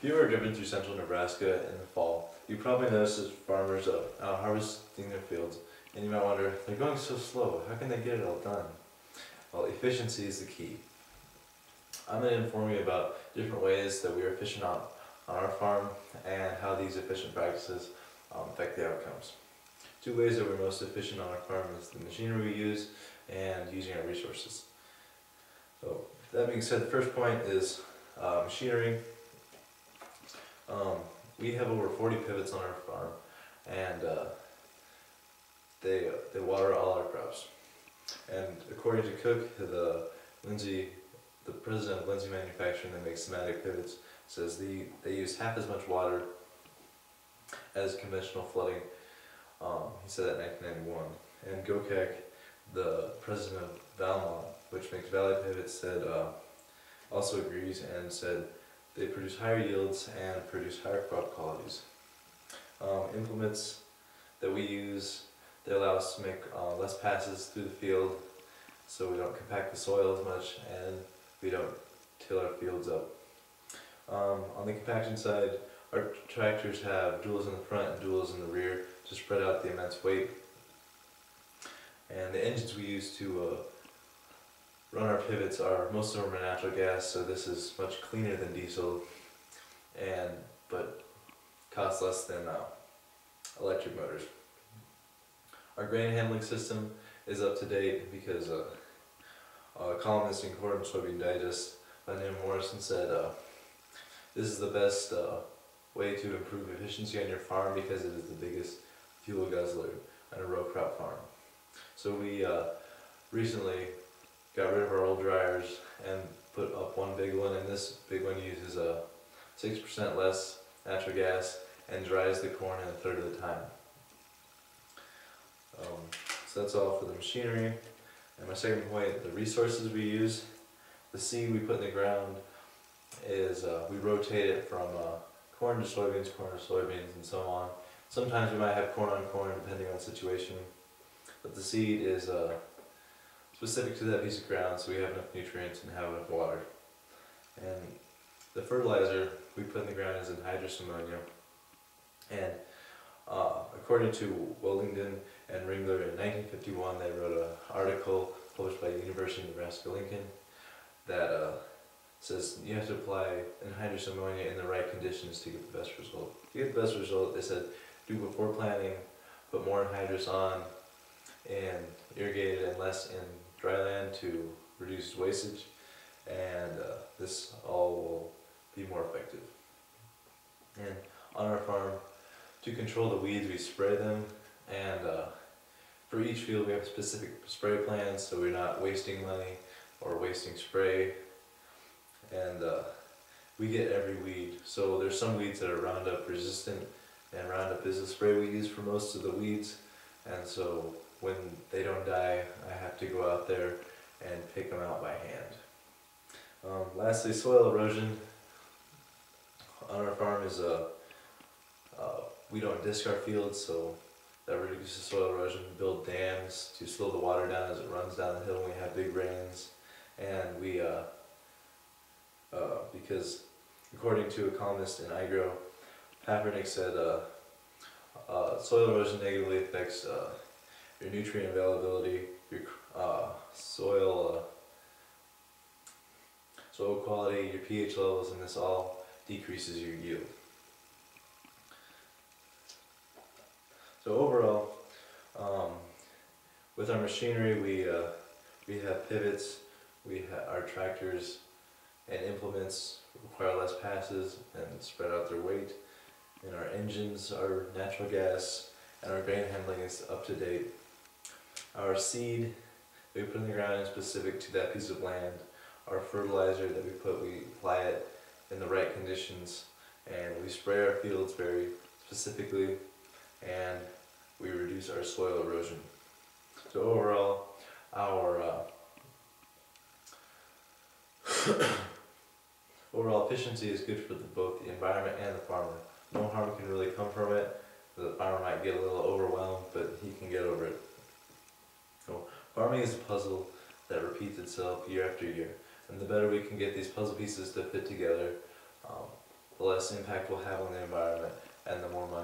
If you ever driven through central Nebraska in the fall, you probably noticed that farmers out harvesting their fields, and you might wonder, they're going so slow, how can they get it all done? Well, efficiency is the key. I'm going to inform you about different ways that we are efficient on our farm and how these efficient practices affect the outcomes. Two ways that we're most efficient on our farm is the machinery we use and using our resources. So that being said, the first point is machinery. We have over 40 pivots on our farm, and they water all our crops. And according to Cook, the president of Lindsay Manufacturing that makes Simatic pivots, says they use half as much water as conventional flooding. He said that in 1991. And Gokak, the president of Valmont, which makes Valley pivots, said also agrees and said they produce higher yields and produce higher crop qualities. Implements that we use, they allow us to make less passes through the field, so we don't compact the soil as much and we don't till our fields up. On the compaction side, our tractors have duals in the front and duals in the rear to spread out the immense weight. And the engines we use to run our pivots most of them are natural gas, so this is much cleaner than diesel, but costs less than electric motors. Our grain handling system is up to date because a columnist in Corn and Soybean Digest by the name of Morrison said this is the best way to improve efficiency on your farm because it is the biggest fuel guzzler on a row crop farm. So we recently got rid of our old dryers and put up one big one, and this big one uses 6% less natural gas and dries the corn in a third of the time. So that's all for the machinery. And my second point, the resources we use. The seed we put in the ground is we rotate it from corn to soybeans, and so on. Sometimes we might have corn on corn depending on the situation, but the seed is specific to that piece of ground, so we have enough nutrients and have enough water. And the fertilizer we put in the ground is anhydrous ammonia. And according to Wellington and Ringler in 1951, they wrote an article published by the University of Nebraska-Lincoln that says you have to apply anhydrous ammonia in the right conditions to get the best result. To get the best result, they said, do before planting, put more anhydrous on, and irrigate it and less in dry land to reduce wastage, and this all will be more effective. And on our farm, to control the weeds, we spray them, and for each field we have specific spray plans, so we're not wasting money or wasting spray. And we get every weed. So there's some weeds that are Roundup resistant, and Roundup is the spray we use for most of the weeds. And so when they don't die, I have to go out there and pick them out by hand. Lastly, soil erosion on our farm is we don't disc our fields, so that reduces soil erosion. We build dams to slow the water down as it runs down the hill when we have big rains. And we because according to a columnist in iGrow, Papernick said soil erosion negatively affects your nutrient availability, your soil quality, your pH levels, and this all decreases your yield. So overall, with our machinery, we have pivots, our tractors and implements require less passes and spread out their weight, and our engines are natural gas, and our grain handling is up to date. Our seed that we put in the ground is specific to that piece of land. Our fertilizer that we apply it in the right conditions, and we spray our fields very specifically, and we reduce our soil erosion. So overall, our overall efficiency is good for both the environment and the farmer. No harm can really come from it. The farmer might get a little overwhelmed, but he can get over it. So farming is a puzzle that repeats itself year after year, and the better we can get these puzzle pieces to fit together, the less less impact we'll have on the environment and the more money